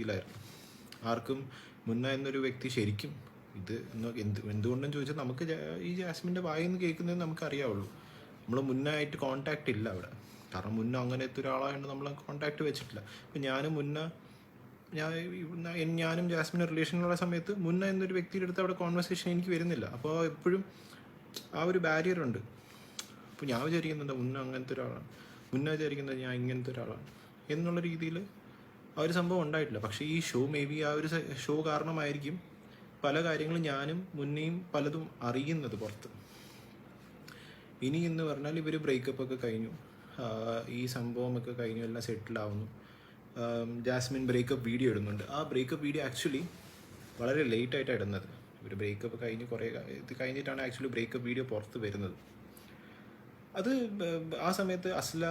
അറിയത്തില്ലായിരുന്നു. ആർക്കും മുന്ന എന്നൊരു വ്യക്തി ശരിക്കും ഇത് എന്തുകൊണ്ടെന്ന് ചോദിച്ചാൽ നമുക്ക് ഈ ജാസ്മിൻ്റെ വായിന്ന് കേൾക്കുന്നത് നമുക്കറിയാവുള്ളൂ. നമ്മൾ മുന്നായിട്ട് കോൺടാക്റ്റ് ഇല്ല അവിടെ. കാരണം മുന്ന അങ്ങനത്തെ ഒരാളായതുകൊണ്ട് നമ്മൾ കോൺടാക്റ്റ് വെച്ചിട്ടില്ല. ഇപ്പം ഞാനും ജാസ്മിൻ്റെ റിലേഷനിലുള്ള സമയത്ത് മുന്ന എന്നൊരു വ്യക്തിയുടെ അടുത്ത് അവിടെ കോൺവെർസേഷൻ എനിക്ക് വരുന്നില്ല. അപ്പോൾ എപ്പോഴും ആ ഒരു ബാരിയറുണ്ട്. അപ്പോൾ ഞാൻ വിചാരിക്കുന്നുണ്ട് മുന്ന അങ്ങനത്തെ ഒരാളാണ്, മുന്ന വിചാരിക്കുന്നത് ഞാൻ ഇങ്ങനത്തെ ഒരാളാണ് എന്നുള്ള രീതിയിൽ ആ ഒരു സംഭവം ഉണ്ടായിട്ടില്ല. പക്ഷേ ഈ ഷോ മേ ബി ആ ഒരു ഷോ കാരണമായിരിക്കും പല കാര്യങ്ങളും ഞാനും മുന്നേയും പലതും അറിയുന്നത് പുറത്ത്. ഇനി എന്ന് പറഞ്ഞാൽ ഇവർ ബ്രേക്കപ്പ് ഒക്കെ കഴിഞ്ഞു, ഈ സംഭവമൊക്കെ കഴിഞ്ഞു, എല്ലാം സെറ്റിലാവുന്നു. ജാസ്മിൻ ബ്രേക്കപ്പ് വീഡിയോ ഇടുന്നുണ്ട്. ആ ബ്രേക്കപ്പ് വീഡിയോ ആക്ച്വലി വളരെ ലേറ്റായിട്ടാണ് ഇടുന്നത്. ഒരു ബ്രേക്കപ്പ് കഴിഞ്ഞ് ഇത് കഴിഞ്ഞിട്ടാണ് ആക്ച്വലി ബ്രേക്കപ്പ് വീഡിയോ പുറത്ത് വരുന്നത്. അത് ആ സമയത്ത് അസ്ല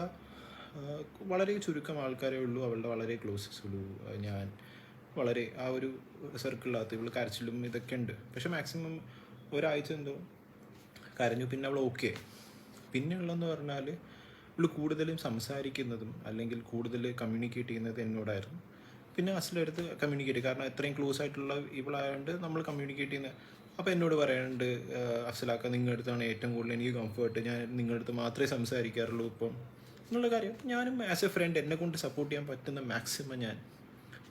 വളരെ ചുരുക്കം ആൾക്കാരേ ഉള്ളൂ, അവളുടെ വളരെ ക്ലോസസ് ഉള്ളൂ. ഞാൻ വളരെ ആ ഒരു സർക്കിളിനകത്ത് ഇവൾ കരച്ചിലും ഇതൊക്കെ ഉണ്ട്. പക്ഷെ മാക്സിമം ഒരാഴ്ച എന്തോ കരഞ്ഞു, പിന്നെ അവൾ ഓക്കെ. പിന്നെ ഉള്ളതെന്ന് പറഞ്ഞാൽ ഇവൾ കൂടുതലും സംസാരിക്കുന്നതും അല്ലെങ്കിൽ കൂടുതൽ കമ്മ്യൂണിക്കേറ്റ് ചെയ്യുന്നത് എന്നോടായിരുന്നു. പിന്നെ അസ്ല അടുത്ത് കമ്മ്യൂണിക്കേറ്റ്, കാരണം എത്രയും ക്ലോസ് ആയിട്ടുള്ള ഇവളായതുകൊണ്ട് നമ്മൾ കമ്മ്യൂണിക്കേറ്റ് ചെയ്യുന്നത്. അപ്പോൾ എന്നോട് പറയാനുണ്ട്, അസ്ലാക്ക നിങ്ങളുടെ അടുത്താണ് ഏറ്റവും കൂടുതൽ എനിക്ക് കംഫർട്ട്, ഞാൻ നിങ്ങളുടെ അടുത്ത് മാത്രമേ സംസാരിക്കാറുള്ളൂ ഇപ്പം എന്നുള്ള കാര്യം. ഞാനും ആസ് എ ഫ്രണ്ട് എന്നെ കൊണ്ട് സപ്പോർട്ട് ചെയ്യാൻ പറ്റുന്ന മാക്സിമം ഞാൻ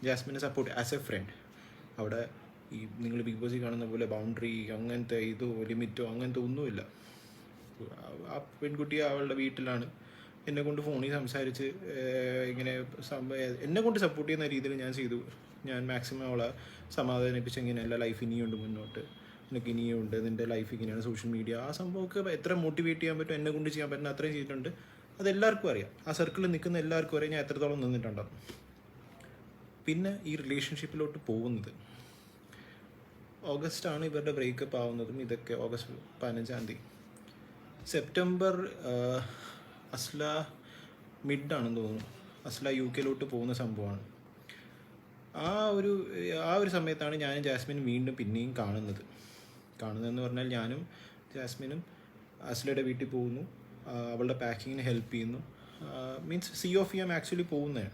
ജാസ്മിനെ സപ്പോർട്ട് ആസ് എ ഫ്രണ്ട്. അവിടെ ഈ നിങ്ങൾ ബിഗ് ബോസിൽ കാണുന്ന പോലെ ബൗണ്ടറി അങ്ങനത്തെ ഇതോ ലിമിറ്റോ അങ്ങനത്തെ ഒന്നുമില്ല. ആ പെൺകുട്ടി അവളുടെ വീട്ടിലാണ്, എന്നെ കൊണ്ട് ഫോണിൽ സംസാരിച്ച് ഇങ്ങനെ എന്നെ കൊണ്ട് സപ്പോർട്ട് ചെയ്യുന്ന രീതിയിൽ ഞാൻ ചെയ്തു. ഞാൻ മാക്സിമം അവളെ സമാധാനിപ്പിച്ച് ഇങ്ങനെയല്ല, ലൈഫ് ഇനിയുണ്ട് മുന്നോട്ട്, എനിക്ക് ഇനിയുണ്ട്, നിൻ്റെ ലൈഫ് ഇങ്ങനെയാണ്, സോഷ്യൽ മീഡിയ ആ സംഭവമൊക്കെ എത്ര മോട്ടിവേറ്റ് ചെയ്യാൻ പറ്റും എന്നെ കൊണ്ട് ചെയ്യാൻ പറ്റുന്ന അത്രയും ചെയ്തിട്ടുണ്ട്. അതെല്ലാവർക്കും അറിയാം, ആ സർക്കിളിൽ നിൽക്കുന്ന എല്ലാവർക്കും അറിയാം ഞാൻ എത്രത്തോളം നിന്നിട്ടുണ്ടാകും. പിന്നെ ഈ റിലേഷൻഷിപ്പിലോട്ട് പോകുന്നത് ഓഗസ്റ്റാണ് ഇവരുടെ ബ്രേക്കപ്പ് ആവുന്നതും. ഇതൊക്കെ ഓഗസ്റ്റ് 15 സെപ്റ്റംബർ അസ്ല മിഡാണെന്ന് തോന്നുന്നു, അസ്ല UK പോകുന്ന സംഭവമാണ്. ആ ഒരു സമയത്താണ് ഞാനും ജാസ്മിനും വീണ്ടും പിന്നെയും കാണുന്നതെന്ന് പറഞ്ഞാൽ ഞാനും ജാസ്മിനും അസ്ലയുടെ വീട്ടിൽ പോകുന്നു, അവളുടെ പാക്കിങ്ങിന് ഹെൽപ്പ് ചെയ്യുന്നു. മീൻസ് COF ആക്ച്വലി പോകുന്നതാണ്.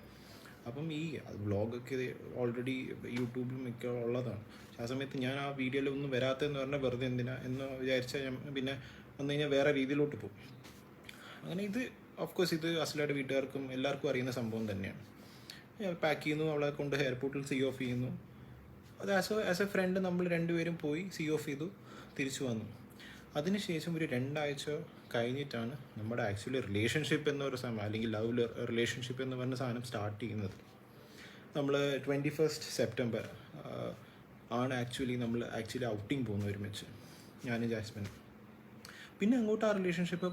അപ്പം ഈ വ്ളോഗൊക്കെ ഓൾറെഡി യൂട്യൂബിലും ഒക്കെ ഉള്ളതാണ്. ആ സമയത്ത് ഞാൻ ആ വീഡിയോയിലൊന്നും വരാത്തതെന്ന് പറഞ്ഞാൽ വെറുതെ എന്തിനാ എന്ന് വിചാരിച്ചാൽ ഞാൻ പിന്നെ വന്നു കഴിഞ്ഞാൽ വേറെ രീതിയിലോട്ട് പോകും. അങ്ങനെ ഇത് ഓഫ്കോഴ്സ് ഇത് അസ്ലയുടെ വീട്ടുകാർക്കും എല്ലാവർക്കും അറിയുന്ന സംഭവം തന്നെയാണ്. പാക്ക് ചെയ്യുന്നു, അവളെ കൊണ്ട് എയർപോർട്ടിൽ COF ചെയ്യുന്നു. അത് ആസ് എ ഫ്രണ്ട് നമ്മൾ രണ്ടുപേരും പോയി COF ചെയ്തു, തിരിച്ചു വന്നു. അതിനുശേഷം ഒരു 2 ആഴ്ച കഴിഞ്ഞിട്ടാണ് നമ്മുടെ ആക്ച്വലി റിലേഷൻഷിപ്പ് എന്നൊരു സമയം, അല്ലെങ്കിൽ ലവ് റിലേഷൻഷിപ്പ് എന്ന് പറഞ്ഞ സാധനം സ്റ്റാർട്ട് ചെയ്യുന്നത്. നമ്മൾ 21 സെപ്റ്റംബർ ആണ് നമ്മൾ ആക്ച്വലി ഔട്ടിങ് പോകുന്നു ഒരുമിച്ച്, ഞാനും ജാസ്മിനും. പിന്നെ അങ്ങോട്ട് ആ റിലേഷൻഷിപ്പ്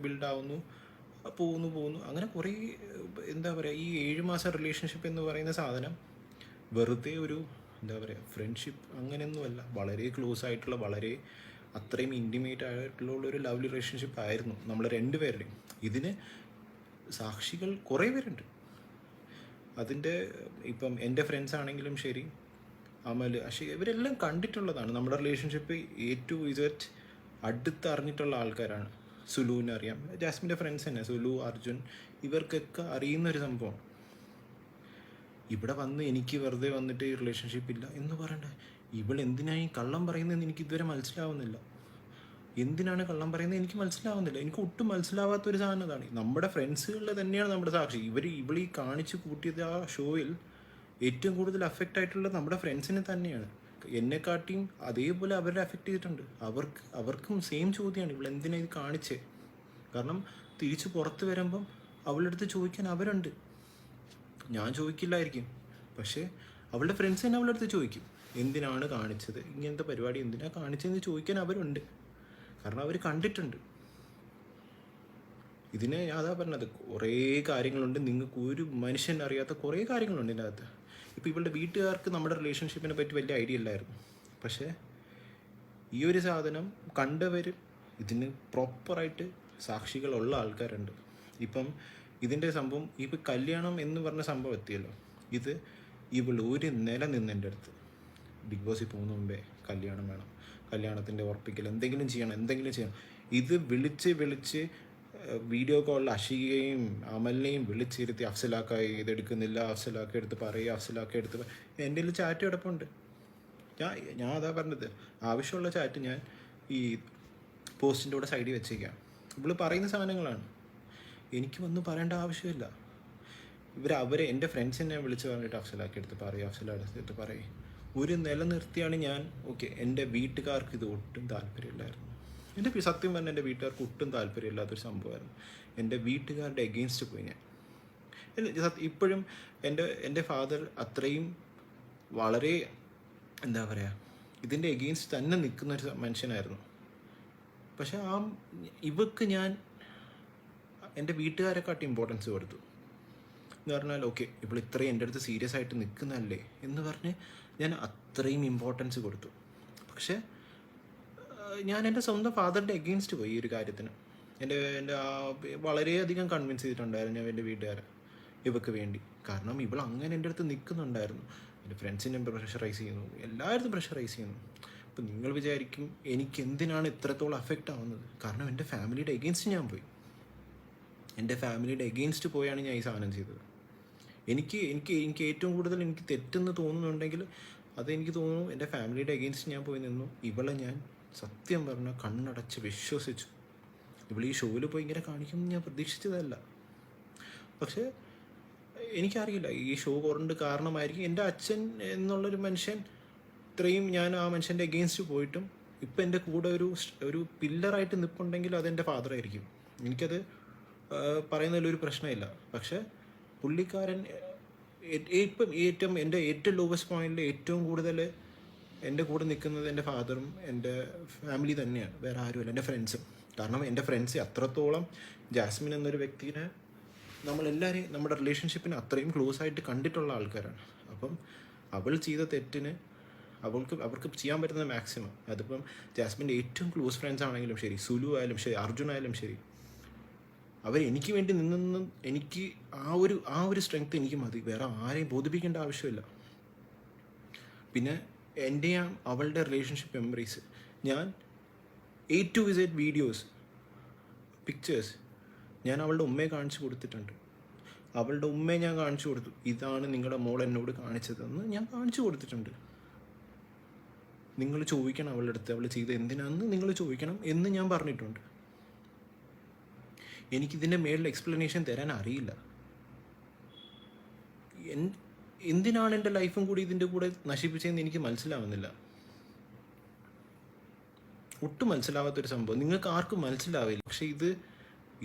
ബിൽഡാവുന്നു, പോകുന്നു. അങ്ങനെ കുറേ എന്താ പറയുക, ഈ 7 മാസം റിലേഷൻഷിപ്പ് എന്ന് പറയുന്ന സാധനം വെറുതെ ഒരു എന്താ പറയുക ഫ്രണ്ട്ഷിപ്പ് അങ്ങനെയൊന്നുമല്ല, വളരെ ക്ലോസ് ആയിട്ടുള്ള, വളരെ അത്രയും ഇൻറ്റിമേറ്റ് ആയിട്ടുള്ള ഒരു ലവ് റിലേഷൻഷിപ്പ് ആയിരുന്നു നമ്മൾ രണ്ടുപേരുടെയും. ഇതിന് സാക്ഷികൾ കുറേ പേരുണ്ട്. അതിൻ്റെ ഇപ്പം എൻ്റെ ഫ്രണ്ട്സ് ആണെങ്കിലും ശരി, അമൽ, ഇവരെല്ലാം കണ്ടിട്ടുള്ളതാണ് നമ്മുടെ റിലേഷൻഷിപ്പ്. A to Z അടുത്തറിഞ്ഞിട്ടുള്ള ആൾക്കാരാണ്. സുലുവിനെ അറിയാം, ജാസ്മിൻ്റെ ഫ്രണ്ട്സ് തന്നെ, സുലു, അർജുൻ, ഇവർക്കൊക്കെ അറിയുന്നൊരു സംഭവമാണ്. ഇവിടെ വന്ന് എനിക്ക് വെറുതെ വന്നിട്ട് ഈ റിലേഷൻഷിപ്പ് ഇല്ല എന്ന് പറയണ്ട. ഇവൾ എന്തിനാണ് ഈ കള്ളം പറയുന്നതെന്ന് എനിക്ക് ഇതുവരെ മനസ്സിലാവുന്നില്ല. എന്തിനാണ് കള്ളം പറയുന്നത് എനിക്ക് മനസ്സിലാവുന്നില്ല. എനിക്ക് ഒട്ടും മനസ്സിലാവാത്തൊരു സാധനം അതാണ്. നമ്മുടെ ഫ്രണ്ട്സുകളിൽ തന്നെയാണ് നമ്മുടെ സാക്ഷി. ഇവൾ ഈ കാണിച്ച് കൂട്ടിയത് ആ ഷോയിൽ ഏറ്റവും കൂടുതൽ അഫക്റ്റ് ആയിട്ടുള്ളത് നമ്മുടെ ഫ്രണ്ട്സിനെ തന്നെയാണ്. എന്നെക്കാട്ടിയും അതേപോലെ അവരെ അഫക്റ്റ് ചെയ്തിട്ടുണ്ട്. അവർക്കും സെയിം ചോദ്യമാണ്, ഇവൾ എന്തിനാണ് ഇത് കാണിച്ചേ. കാരണം തിരിച്ച് പുറത്ത് വരുമ്പം അവളുടെ അടുത്ത് ചോദിക്കാൻ അവരുണ്ട്. ഞാൻ ചോദിക്കില്ലായിരിക്കും, പക്ഷേ അവളുടെ ഫ്രണ്ട്സ് തന്നെ അവളുടെ അടുത്ത് ചോദിക്കും, എന്തിനാണ് കാണിച്ചത്, ഇങ്ങനത്തെ പരിപാടി എന്തിനാണ് കാണിച്ചതെന്ന് ചോദിക്കാൻ അവരുണ്ട്. കാരണം അവർ കണ്ടിട്ടുണ്ട്. ഇതിന് ഞാൻ അതാ പറഞ്ഞത്, കുറേ കാര്യങ്ങളുണ്ട്, നിങ്ങൾക്ക് ഒരു മനുഷ്യൻ അറിയാത്ത കുറേ കാര്യങ്ങളുണ്ട് ഇതിൻ്റെ അകത്ത്. ഇപ്പോൾ ഇവളുടെ വീട്ടുകാർക്ക് നമ്മുടെ റിലേഷൻഷിപ്പിനെ പറ്റി വലിയ ഐഡിയ ഇല്ലായിരുന്നു. പക്ഷേ ഈ ഒരു സാധനം കണ്ടവർ, ഇതിന് പ്രോപ്പറായിട്ട് സാക്ഷികളുള്ള ആൾക്കാരുണ്ട്. ഇപ്പം ഇതിൻ്റെ സംഭവം, ഇപ്പം കല്യാണം എന്ന് പറഞ്ഞ സംഭവം എത്തിയല്ലോ, ഇത് ഇവൾ ഒരു നില നിന്നെൻ്റെ അടുത്ത് ബിഗ് ബോസിൽ പോകുന്ന മുമ്പേ കല്യാണം വേണം, കല്യാണത്തിൻ്റെ ഉറപ്പിക്കൽ, എന്തെങ്കിലും ചെയ്യണം. ഇത് വിളിച്ച് വീഡിയോ കോളിൽ അഷികയും അമലിനെയും വിളിച്ചിരുത്തി അഫ്സലാക്ക ഇതെടുക്കുന്നില്ല, അഫ്സലാക്ക എടുത്ത് പറയുക, അഫ്സലാക്ക എടുത്ത് എൻ്റെ കയ്യിൽ ചാറ്റ് കിടപ്പുണ്ട്. ഞാൻ അതാ പറഞ്ഞത്, ആവശ്യമുള്ള ചാറ്റ് ഞാൻ ഈ പോസ്റ്റിൻ്റെ കൂടെ സൈഡിൽ വെച്ചേക്കാം. ഇവള് പറയുന്ന സാധനങ്ങളാണ്, എനിക്ക് വന്ന് പറയേണ്ട ആവശ്യമില്ല. അവരെ എൻ്റെ ഫ്രണ്ട്സിനെ വിളിച്ച് പറഞ്ഞിട്ട് അഫ്സലാക്കി എടുത്ത് പറയും, അഫ്സലാക്കി എടുത്ത് പറയും. ഒരു നിലനിർത്തിയാണ് ഞാൻ. ഓക്കെ, എൻ്റെ വീട്ടുകാർക്ക് ഇത് ഒട്ടും താല്പര്യമില്ലായിരുന്നു. സത്യം പറഞ്ഞാൽ എൻ്റെ വീട്ടുകാർക്ക് ഒട്ടും താല്പര്യമില്ലാത്തൊരു സംഭവമായിരുന്നു. എൻ്റെ വീട്ടുകാരുടെ എഗെയിൻസ്റ്റ് പോയി ഞാൻ. ഇപ്പോഴും എൻ്റെ ഫാദർ അത്രയും വളരെ എന്താ പറയുക, ഇതിൻ്റെ എഗെയിൻസ്റ്റ് തന്നെ നിൽക്കുന്നൊരു മനുഷ്യനായിരുന്നു. പക്ഷെ ഇവക്ക് ഞാൻ എൻ്റെ വീട്ടുകാരെക്കാട്ടി ഇമ്പോർട്ടൻസ് കൊടുത്തു എന്ന് പറഞ്ഞാൽ, ഓക്കെ ഇപ്പോൾ ഇത്രയും എൻ്റെ അടുത്ത് സീരിയസ് ആയിട്ട് നിൽക്കുന്നതല്ലേ എന്ന് പറഞ്ഞ് ഞാൻ അത്രയും ഇമ്പോർട്ടൻസ് കൊടുത്തു. പക്ഷേ ഞാൻ എൻ്റെ സ്വന്തം ഫാദറിൻ്റെ എഗെയിൻസ്റ്റ് പോയി ഈ ഒരു കാര്യത്തിന്. എൻ്റെ വളരെയധികം കൺവിൻസ് ചെയ്തിട്ടുണ്ടായിരുന്നു ഞാൻ എൻ്റെ വീട്ടുകാരെ ഇവക്ക് വേണ്ടി. കാരണം ഇവൾ അങ്ങനെ എൻ്റെ അടുത്ത് നിൽക്കുന്നുണ്ടായിരുന്നു. എൻ്റെ ഫ്രണ്ട്സിനെ പ്രഷറൈസ് ചെയ്യുന്നു, എല്ലായിടത്തും പ്രഷറൈസ് ചെയ്യുന്നു. അപ്പോൾ നിങ്ങൾ വിചാരിക്കും എനിക്ക് എന്തിനാണ് ഇത്രത്തോളം അഫക്റ്റ് ആവുന്നത്? കാരണം എൻ്റെ ഫാമിലിയുടെ എഗെയിൻസ്റ്റ് ഞാൻ പോയി. എൻ്റെ ഫാമിലിയുടെ എഗെയിൻസ്റ്റ് പോയാണ് ഞാൻ ഈ സാധനം ചെയ്തത്. എനിക്ക് ഏറ്റവും കൂടുതൽ എനിക്ക് തെറ്റെന്ന് തോന്നുന്നുണ്ടെങ്കിൽ അതെനിക്ക് തോന്നുന്നു എൻ്റെ ഫാമിലിയുടെ എഗെയിൻസ്റ്റ് ഞാൻ പോയി നിന്നു. ഇവളെ ഞാൻ സത്യം പറഞ്ഞാൽ കണ്ണടച്ച് വിശ്വസിച്ചു. ഇവൾ ഈ ഷോയിൽ പോയി ഇങ്ങനെ കാണിക്കുമെന്ന് ഞാൻ പ്രതീക്ഷിച്ചതല്ല. പക്ഷേ എനിക്കറിയില്ല, ഈ ഷോ കൊണ്ട് കാരണമായിരിക്കും എൻ്റെ അച്ഛൻ എന്നുള്ളൊരു മനുഷ്യൻ ഇത്രയും, ഞാൻ ആ മനുഷ്യൻ്റെ എഗെയിൻസ്റ്റ് പോയിട്ടും ഇപ്പം എൻ്റെ കൂടെ ഒരു പില്ലറായിട്ട് നിൽപ്പുണ്ടെങ്കിൽ അതെൻ്റെ ഫാദറായിരിക്കും. എനിക്കത് പറയുന്നതിലൊരു പ്രശ്നമില്ല. പക്ഷേ പുള്ളിക്കാരൻ ഇപ്പം എൻ്റെ ഏറ്റവും ലോവസ്റ്റ് പോയിന്റിൽ ഏറ്റവും കൂടുതൽ എൻ്റെ കൂടെ നിൽക്കുന്നത് എൻ്റെ ഫാദറും എൻ്റെ ഫാമിലി തന്നെയാണ്, വേറെ ആരുമല്ല, എൻ്റെ ഫ്രണ്ട്സും. കാരണം എൻ്റെ ഫ്രണ്ട്സ് അത്രത്തോളം ജാസ്മിൻ എന്നൊരു വ്യക്തിനെ നമ്മളെല്ലാവരെയും നമ്മുടെ റിലേഷൻഷിപ്പിന് അത്രയും ക്ലോസ് ആയിട്ട് കണ്ടിട്ടുള്ള ആൾക്കാരാണ്. അപ്പം അവൾ ചെയ്ത തെറ്റിന് അവർക്ക് ചെയ്യാൻ പറ്റുന്ന മാക്സിമം, അതിപ്പം ജാസ്മിൻ്റെ ഏറ്റവും ക്ലോസ് ഫ്രണ്ട്സ് ആണെങ്കിലും ശരി, സുലു ആയാലും ശരി, അർജുൻ ആയാലും ശരി, എനിക്ക് വേണ്ടി നിന്നും എനിക്ക് ആ ഒരു സ്ട്രെങ്ത് എനിക്ക് മതി. വേറെ ആരെയും ബോധിപ്പിക്കേണ്ട ആവശ്യമില്ല. പിന്നെ എൻ്റെയും അവളുടെ റിലേഷൻഷിപ്പ് മെമ്മറീസ് ഞാൻ A to Z videos, pictures ഞാൻ അവളുടെ ഉമ്മയെ കാണിച്ചു കൊടുത്തിട്ടുണ്ട്. അവളുടെ ഉമ്മയെ ഞാൻ കാണിച്ചു കൊടുത്തു, ഇതാണ് നിങ്ങളുടെ മോൾ എന്നോട് കാണിച്ചതെന്ന് ഞാൻ കാണിച്ചു കൊടുത്തിട്ടുണ്ട്. നിങ്ങൾ ചോദിക്കണം അവളുടെ അടുത്ത് അവൾ ചെയ്ത് എന്തിനാണെന്ന് നിങ്ങൾ ചോദിക്കണം എന്ന് ഞാൻ പറഞ്ഞിട്ടുണ്ട്. എനിക്കിതിൻ്റെ മേളിൽ എക്സ്പ്ലനേഷൻ തരാൻ അറിയില്ല. എന്തിനാണ് എൻ്റെ ലൈഫും കൂടി ഇതിൻ്റെ കൂടെ നശിപ്പിച്ചതെന്ന് എനിക്ക് മനസ്സിലാവുന്നില്ല. ഒട്ടും മനസ്സിലാവാത്തൊരു സംഭവം, നിങ്ങൾക്ക് ആർക്കും മനസ്സിലാവില്ല. പക്ഷെ ഇത്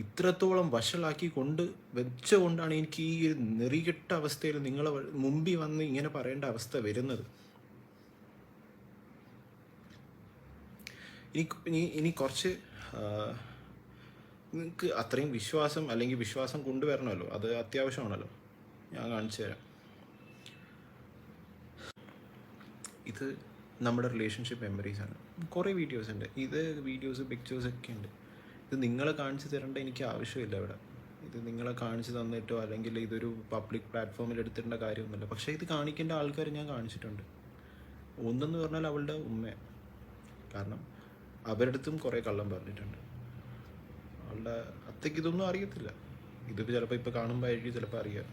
ഇത്രത്തോളം വഷളാക്കി വെച്ചുകൊണ്ടാണ് എനിക്ക് ഈ ഒരു നെറികെട്ട അവസ്ഥയിൽ നിങ്ങളെ മുമ്പിൽ വന്ന് ഇങ്ങനെ പറയേണ്ട അവസ്ഥ വരുന്നത്. ഇനി കുറച്ച് നിങ്ങൾക്ക് അത്രയും വിശ്വാസം അല്ലെങ്കിൽ വിശ്വാസം കൊണ്ടുവരണമല്ലോ, അത് അത്യാവശ്യമാണല്ലോ. ഞാൻ കാണിച്ചു തരാം. ഇത് നമ്മുടെ റിലേഷൻഷിപ്പ് മെമ്മറീസാണ്. കുറേ വീഡിയോസ് ഉണ്ട്, വീഡിയോസ് പിക്ചേഴ്സ് ഒക്കെ ഉണ്ട്. ഇത് നിങ്ങളെ കാണിച്ചു തരേണ്ട എനിക്ക് ആവശ്യമില്ല ഇവിടെ. ഇത് നിങ്ങളെ കാണിച്ചു തന്നിട്ടോ അല്ലെങ്കിൽ ഇതൊരു പബ്ലിക് പ്ലാറ്റ്ഫോമിൽ എടുത്തിടേണ്ട കാര്യമൊന്നുമില്ല. പക്ഷേ ഇത് കാണിക്കേണ്ട ആൾക്കാർ ഞാൻ കാണിച്ചിട്ടുണ്ട്. ഒന്നെന്ന് പറഞ്ഞാൽ അവളുടെ ഉമ്മ, കാരണം അവരുടെ അടുത്തും കുറേ കള്ളം പറഞ്ഞിട്ടുണ്ട്. അവളുടെ അത്തേക്ക് ഇതൊന്നും അറിയത്തില്ല. ഇതിപ്പോൾ ചിലപ്പോൾ ഇപ്പോൾ കാണുമ്പോഴായിരിക്കും ചിലപ്പോൾ അറിയാം.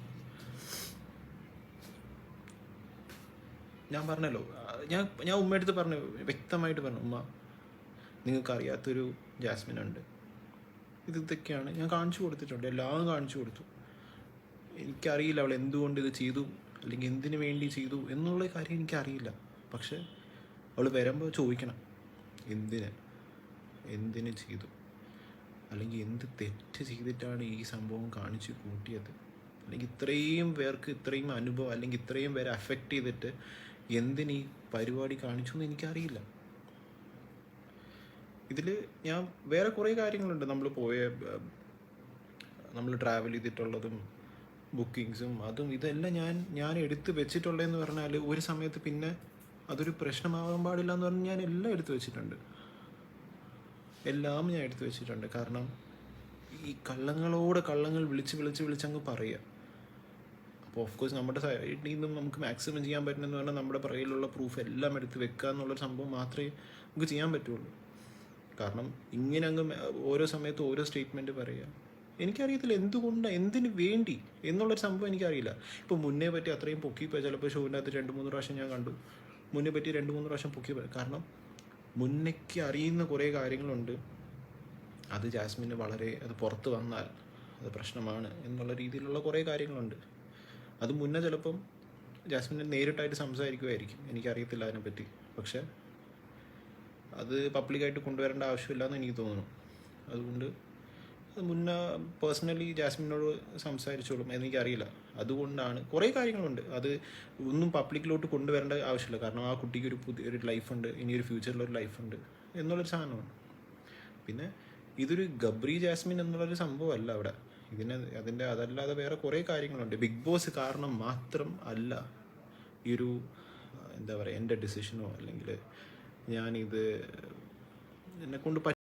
ഞാൻ പറഞ്ഞല്ലോ, ഞാൻ ഉമ്മയടുത്ത് പറഞ്ഞു, വ്യക്തമായിട്ട് പറഞ്ഞു, ഉമ്മ നിങ്ങൾക്ക് അറിയാത്തൊരു ജാസ്മിൻ ഉണ്ട്, ഇതൊക്കെയാണ് ഞാൻ കാണിച്ചു കൊടുത്തിട്ടുണ്ട്, എല്ലാം കാണിച്ചു കൊടുത്തു. എനിക്കറിയില്ല അവൾ എന്തുകൊണ്ട് ഇത് ചെയ്തു അല്ലെങ്കിൽ എന്തിനു വേണ്ടി ചെയ്തു എന്നുള്ള കാര്യം എനിക്കറിയില്ല. പക്ഷെ അവൾ വരുമ്പോൾ ചോദിക്കണം, എന്തിന് ചെയ്തു, അല്ലെങ്കിൽ എന്ത് തെറ്റ് ചെയ്തിട്ടാണ് ഈ സംഭവം കാണിച്ചു കൂട്ടിയത്, അല്ലെങ്കിൽ ഇത്രയും പേർക്ക് ഇത്രയും അനുഭവം അല്ലെങ്കിൽ ഇത്രയും പേരെ അഫക്റ്റ് ചെയ്തിട്ട് എന്തിന് ഈ പരിപാടി കാണിച്ചു എന്ന് എനിക്കറിയില്ല. ഇതിൽ ഞാൻ വേറെ കുറേ കാര്യങ്ങളുണ്ട്. നമ്മൾ ട്രാവൽ ചെയ്തിട്ടുള്ളതും ബുക്കിങ്സും അതും ഇതെല്ലാം ഞാൻ എടുത്ത് വെച്ചിട്ടുള്ളതെന്ന് പറഞ്ഞാൽ ഒരു സമയത്ത് പിന്നെ അതൊരു പ്രശ്നമാകാൻ പാടില്ല എന്ന് പറഞ്ഞ് ഞാൻ എല്ലാം എടുത്തു വെച്ചിട്ടുണ്ട്. എല്ലാം ഞാൻ എടുത്തു വെച്ചിട്ടുണ്ട്. കാരണം ഈ കള്ളങ്ങൾ വിളിച്ചങ്ങ് പറയുക. അപ്പോൾ ഓഫ്കോഴ്സ് നമ്മുടെ സൈഡിൽ നിന്നും നമുക്ക് മാക്സിമം ചെയ്യാൻ പറ്റുന്നതെന്ന് പറഞ്ഞാൽ നമ്മുടെ പുറകിലുള്ള പ്രൂഫ് എല്ലാം എടുത്ത് വെക്കുക എന്നുള്ളൊരു സംഭവം മാത്രമേ നമുക്ക് ചെയ്യാൻ പറ്റുള്ളൂ. കാരണം ഇങ്ങനെ അങ്ങ് ഓരോ സമയത്ത് ഓരോ സ്റ്റേറ്റ്മെൻറ്റ് പറയുക. എനിക്കറിയത്തില്ല എന്തുകൊണ്ടാണ്, എന്തിനു വേണ്ടി എന്നുള്ളൊരു സംഭവം എനിക്കറിയില്ല. ഇപ്പോൾ മുന്നേ പറ്റി അത്രയും പൊക്കിപ്പോൾ ചിലപ്പോൾ ഷോവിൻ്റെ അകത്ത് 2-3 പ്രാവശ്യം ഞാൻ കണ്ടു, മുന്നേ പറ്റി 2-3 പ്രാവശ്യം പൊക്കി. കാരണം മുന്നേക്ക് അറിയുന്ന കുറേ കാര്യങ്ങളുണ്ട്, അത് ജാസ്മിന് വളരെ, അത് പുറത്ത് വന്നാൽ അത് പ്രശ്നമാണ് എന്നുള്ള രീതിയിലുള്ള കുറേ കാര്യങ്ങളുണ്ട്. അത് മുന്നേ ചിലപ്പം ജാസ്മിനെ നേരിട്ടായിട്ട് സംസാരിക്കുമായിരിക്കും, എനിക്കറിയത്തില്ല അതിനെപ്പറ്റി. പക്ഷെ അത് പബ്ലിക്കായിട്ട് കൊണ്ടുവരേണ്ട ആവശ്യമില്ല എന്ന് എനിക്ക് തോന്നുന്നു. അതുകൊണ്ട് അത് മുന്നേ പേഴ്സണലി ജാസ്മിനോട് സംസാരിച്ചോളും, എനിക്കറിയില്ല. അതുകൊണ്ടാണ് കുറേ കാര്യങ്ങളുണ്ട്, അത് ഒന്നും പബ്ലിക്കിലോട്ട് കൊണ്ടുവരേണ്ട ആവശ്യമില്ല. കാരണം ആ കുട്ടിക്ക് ഒരു പുതിയൊരു ലൈഫുണ്ട്, ഇനിയൊരു ഫ്യൂച്ചറിലൊരു ലൈഫുണ്ട് എന്നുള്ളൊരു സാധനമാണ്. പിന്നെ ഇതൊരു ഗബ്രി ജാസ്മിൻ എന്നുള്ളൊരു സംഭവമല്ല അവിടെ. അതിൻ്റെ അതല്ലാതെ വേറെ കുറേ കാര്യങ്ങളുണ്ട്. ബിഗ് ബോസ് കാരണം മാത്രം അല്ല ഈ ഒരു, എന്താ പറയുക, എൻ്റെ ഡിസിഷനോ അല്ലെങ്കിൽ ഞാനിത് എന്നെക്കൊണ്ട്